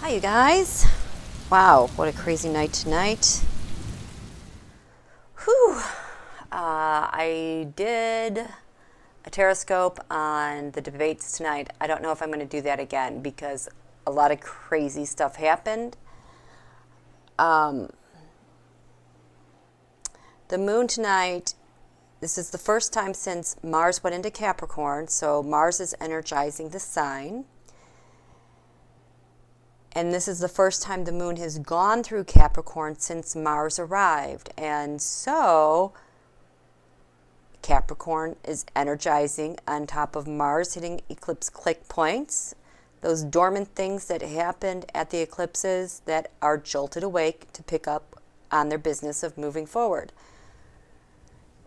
Hi, you guys. Wow, what a crazy night tonight. Whew. I did a tarotscope on the debates tonight. I don't know if I'm going to do that again because a lot of crazy stuff happened. The moon tonight, this is the first time since Mars went into Capricorn, so Mars is energizing the sign. And this is the first time the moon has gone through Capricorn since Mars arrived. And so Capricorn is energizing on top of Mars hitting eclipse click points. Those dormant things that happened at the eclipses that are jolted awake to pick up on their business of moving forward.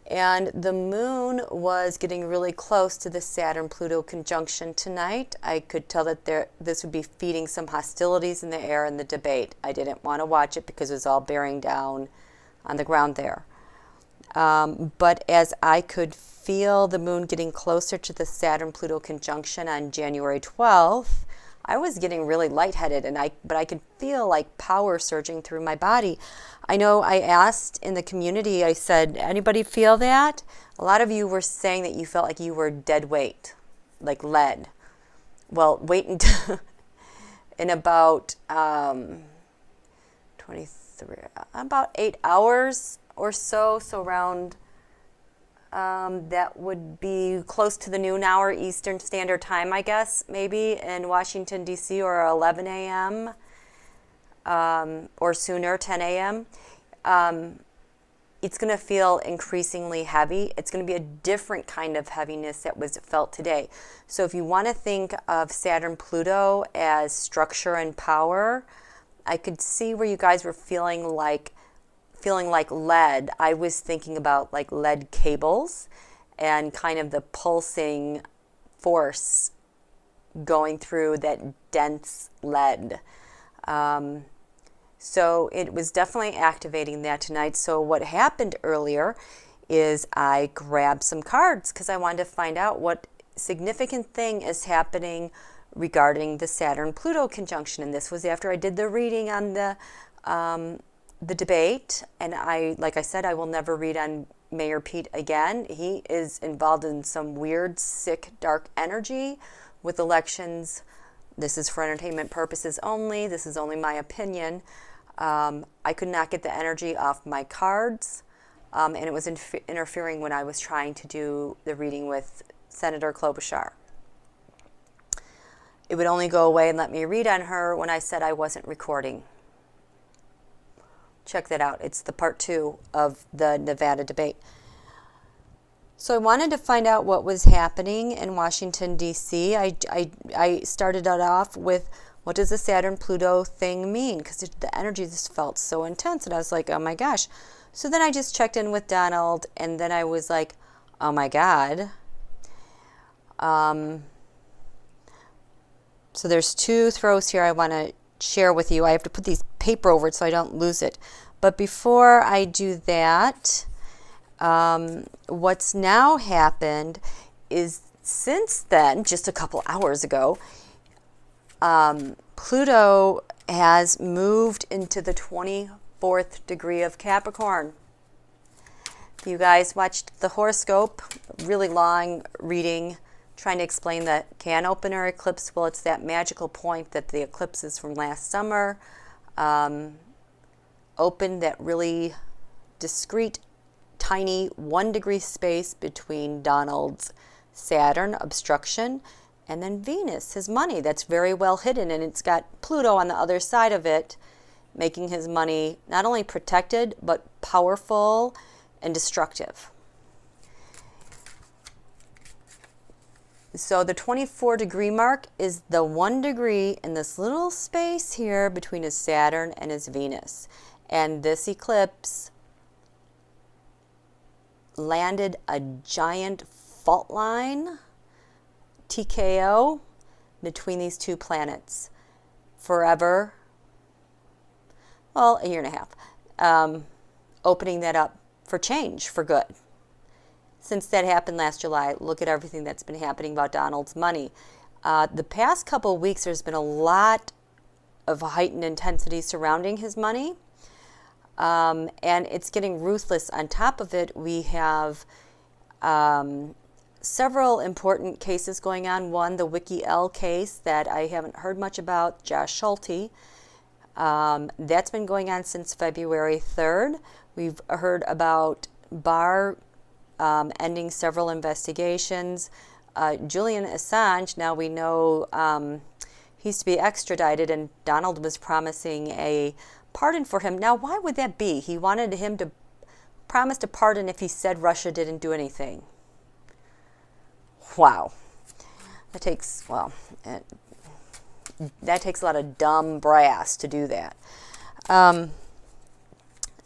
And the moon was getting really close to the Saturn-Pluto conjunction tonight. I could tell that this would be feeding some hostilities in the air in the debate. I didn't want to watch it because it was all bearing down on the ground there. But as I could feel the moon getting closer to the Saturn-Pluto conjunction on January 12th, I was getting really lightheaded, but I could feel like power surging through my body. I know I asked in the community, I said, anybody feel that? A lot of you were saying that you felt like you were dead weight, like lead. Well, wait until in about 8 hours or so, around that would be close to the noon hour Eastern Standard Time, I guess, maybe in Washington, D.C., or 11 a.m. Or sooner, 10 a.m. It's going to feel increasingly heavy. It's going to be a different kind of heaviness that was felt today. So if you want to think of Saturn-Pluto as structure and power, I could see where you guys were feeling like lead. I was thinking about like lead cables and kind of the pulsing force going through that dense lead. So it was definitely activating that tonight. So what happened earlier is I grabbed some cards because I wanted to find out what significant thing is happening regarding the Saturn-Pluto conjunction. And this was after I did the reading on the debate, and like I said, I will never read on Mayor Pete again. He is involved in some weird, sick, dark energy with elections. This is for entertainment purposes only. This is only my opinion. I could not get the energy off my cards, and it was interfering when I was trying to do the reading with Senator Klobuchar. It would only go away and let me read on her when I said I wasn't recording. Check that out. It's the part 2 of the Nevada debate. So I wanted to find out what was happening in Washington, D.C. I started it off with, what does the Saturn-Pluto thing mean? Because the energy just felt so intense. And I was like, oh my gosh. So then I just checked in with Donald, and then I was like, oh my God. So there's 2 throws here I want to share with you. I have to put these paper over it so I don't lose it. But before I do that, what's now happened is since then, just a couple hours ago, Pluto has moved into the 24th degree of Capricorn. You guys watched the horoscope, really long reading, trying to explain the CANOPENER eclipse. Well, it's that magical point that the eclipses from last summer opened that really discrete, tiny 1 degree space between Donald's Saturn obstruction and then Venus, his money, that's very well hidden, and it's got Pluto on the other side of it, making his money not only protected but powerful and destructive. So the 24 degree mark is the 1 degree in this little space here between his Saturn and his Venus. And this eclipse landed a giant fault line, TKO, between these 2 planets forever. Well, a year and a half. opening that up for change, for good. Since that happened last July, look at everything that's been happening about Donald's money. The past couple of weeks, there's been a lot of heightened intensity surrounding his money, and it's getting ruthless. On top of it, we have several important cases going on. One, the WLeaks case that I haven't heard much about, Josh Schulte. That's been going on since February 3rd. We've heard about Barr ending several investigations. Julian Assange, now we know he's to be extradited, and Donald was promising a pardon for him. Now, why would that be? He wanted him to promise to pardon if he said Russia didn't do anything. Wow. That takes, well, that takes a lot of dumb brass to do that.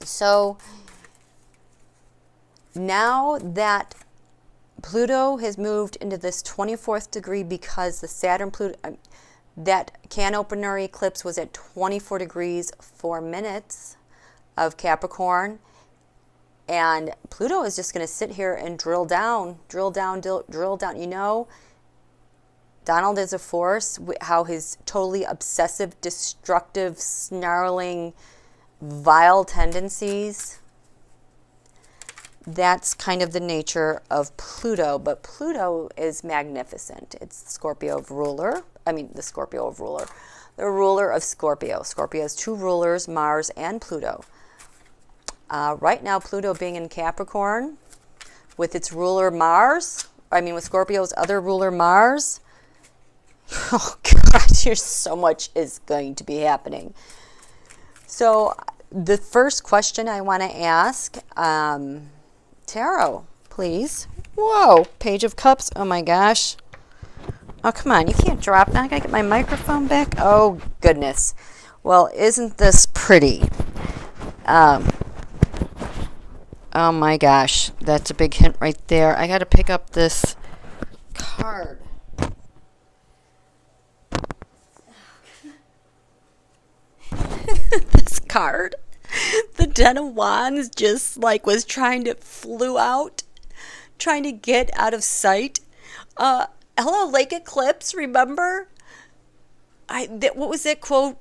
So now that Pluto has moved into this 24th degree, because the Saturn-Pluto, that can-opener eclipse was at 24 degrees 4 minutes of Capricorn, and Pluto is just going to sit here and drill down. You know, Donald is a force, how his totally obsessive, destructive, snarling, vile tendencies, that's kind of the nature of Pluto. But Pluto is magnificent. It's the Scorpio of ruler. The ruler of Scorpio. Scorpio has two rulers, Mars and Pluto. Right now, Pluto being in Capricorn with its ruler Mars, with Scorpio's other ruler Mars. Oh, God, here's so much is going to be happening. So the first question I want to ask, Tarot, please. Whoa, Page of Cups. Oh, my gosh. Oh, come on. You can't drop now. I got to get my microphone back. Oh, goodness. Well, isn't this pretty? Oh, my gosh. That's a big hint right there. I got to pick up this card. This card. The Ten of Wands just was flew out, trying to get out of sight. Hello, Lake Eclipse, remember? What was that quote?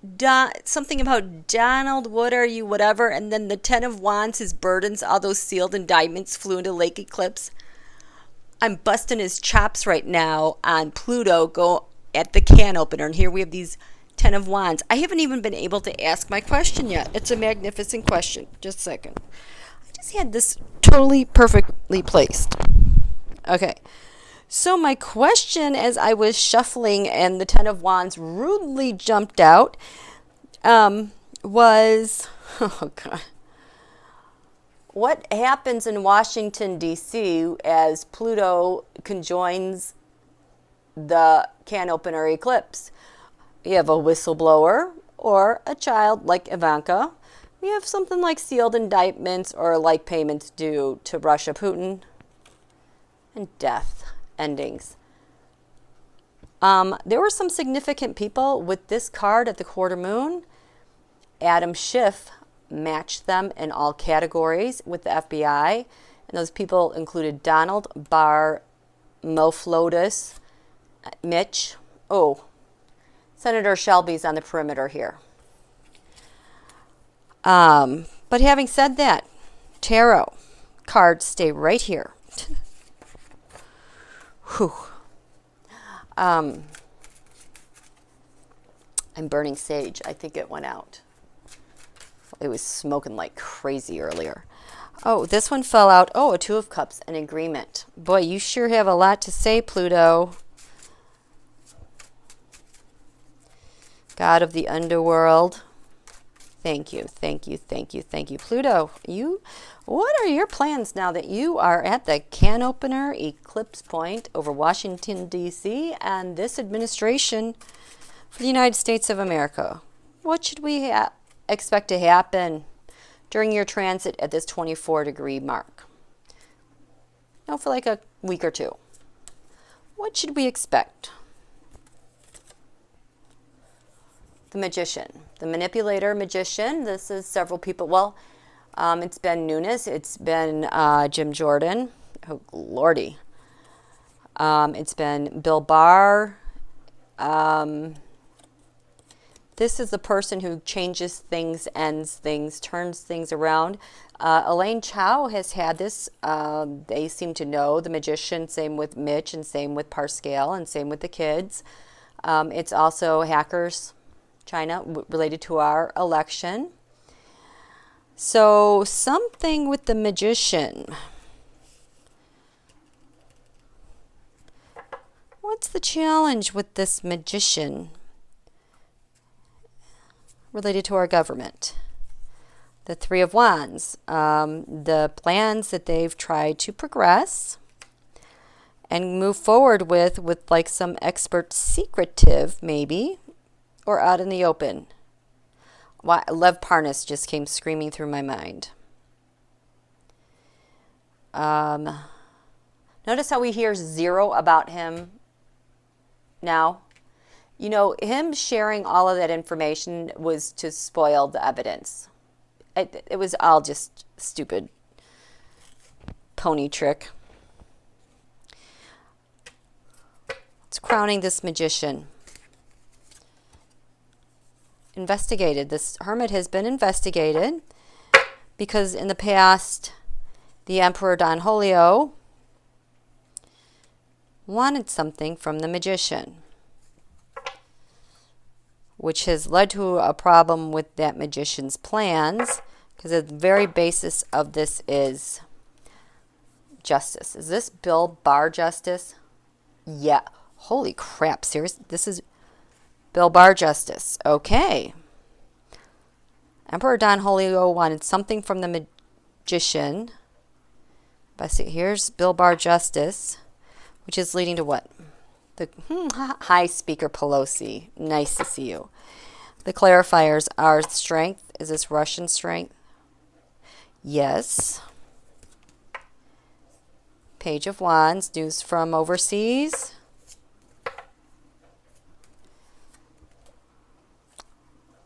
Something about Donald, what are you, whatever, and then the Ten of Wands, his burdens, all those sealed indictments flew into Lake Eclipse. I'm busting his chops right now on Pluto go at the can opener, and here we have these Ten of Wands. I haven't even been able to ask my question yet. It's a magnificent question. Just a second. I just had this totally perfectly placed. Okay. So my question, as I was shuffling and the Ten of Wands rudely jumped out, was, oh God, what happens in Washington, D.C. as Pluto conjoins the can opener eclipse? You have a whistleblower or a child like Ivanka. We have something like sealed indictments or like payments due to Russia, Putin, and death endings. There were some significant people with this card at the quarter moon. Adam Schiff matched them in all categories with the FBI. And those people included Donald, Barr, Mo Flotus, Mitch. Oh, Senator Shelby's on the perimeter here. But having said that, tarot cards stay right here. Whew. I'm burning sage. I think it went out. It was smoking like crazy earlier. Oh, this one fell out. Oh, a Two of Cups, an agreement. Boy, you sure have a lot to say, Pluto. God of the underworld. Thank you, thank you, thank you, thank you. Pluto, what are your plans now that you are at the can opener eclipse point over Washington, D.C. and this administration for the United States of America? What should we expect to happen during your transit at this 24-degree mark? Now for like a week or two. What should we expect? The Magician, the manipulator magician. This is several people. Well, It's been Nunes. It's been Jim Jordan. Oh, Lordy. It's been Bill Barr. This is the person who changes things, ends things, turns things around. Elaine Chao has had this. They seem to know the magician. Same with Mitch, and same with Parscale, and same with the kids. It's also hackers, China, related to our election. So something with the magician. What's the challenge with this magician related to our government? The Three of Wands, the plans that they've tried to progress and move forward with like some expert secretive maybe, or out in the open. Lev Parnas just came screaming through my mind. Notice how we hear 0 about him now. You know, him sharing all of that information was to spoil the evidence. It was all just stupid pony trick. It's crowning this magician. Investigated. This hermit has been investigated because in the past, the Emperor Don Julio wanted something from the magician, which has led to a problem with that magician's plans, because the very basis of this is justice. Is this Bill Barr justice? Yeah. Holy crap, seriously? This is Bill Barr justice. Okay. Emperor Don Julio wanted something from the magician. But see, here's Bill Barr justice, which is leading to what? Hi, Speaker Pelosi. Nice to see you. The clarifiers are strength. Is this Russian strength? Yes. Page of Wands. News from overseas.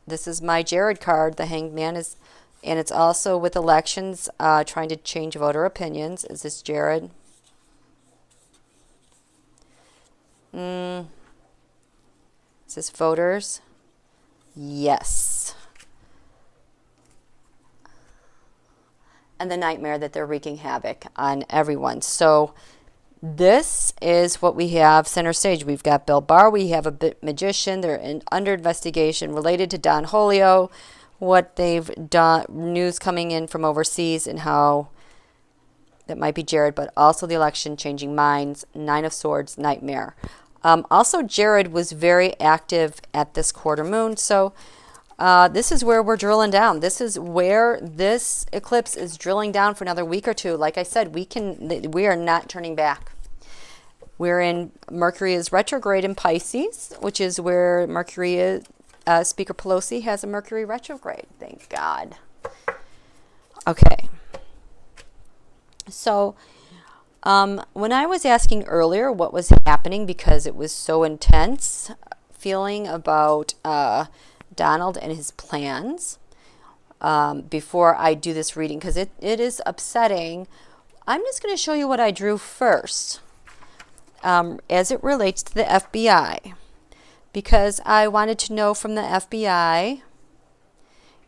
This is my Jared card. The Hanged Man is, and it's also with elections, trying to change voter opinions. Is this Jared? Is this voters? Yes. And the nightmare that they're wreaking havoc on everyone. So this is what we have center stage. We've got Bill Barr. We have a magician. They're under investigation related to Don Julio, what they've done, news coming in from overseas, and how that might be Jared, but also the election, changing minds, 9 of Swords, nightmare. Also, Jared was very active at this quarter moon. So this is where we're drilling down. This is where this eclipse is drilling down for another week or two. Like I said, we are not turning back. We're in, Mercury is retrograde in Pisces, which is where Mercury is. Speaker Pelosi has a Mercury retrograde. Thank God. Okay. So when I was asking earlier what was happening, because it was so intense feeling about Donald and his plans, before I do this reading, because it is upsetting, I'm just going to show you what I drew first as it relates to the FBI, because I wanted to know from the FBI,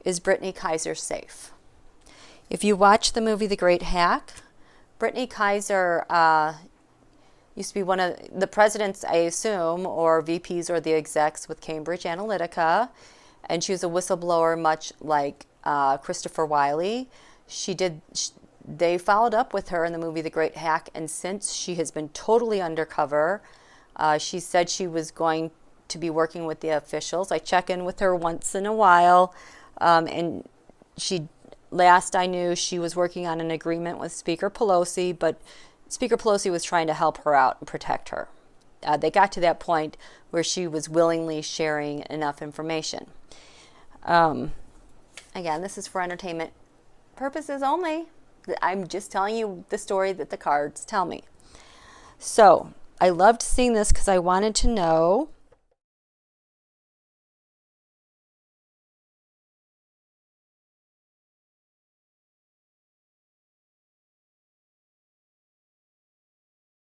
is Brittanykaiser safe? If you watch the movie The Great Hack, Brittanykaiser used to be one of the presidents, I assume, or VPs or the execs with Cambridge Analytica, and she was a whistleblower, much like Christopher Wiley. They followed up with her in the movie The Great Hack, and since she has been totally undercover, she said she was going to be working with the officials. I check in with her once in a while, and last I knew, she was working on an agreement with Speaker Pelosi, but Speaker Pelosi was trying to help her out and protect her. They got to that point where she was willingly sharing enough information. Again, this is for entertainment purposes only. I'm just telling you the story that the cards tell me. So I loved seeing this because I wanted to know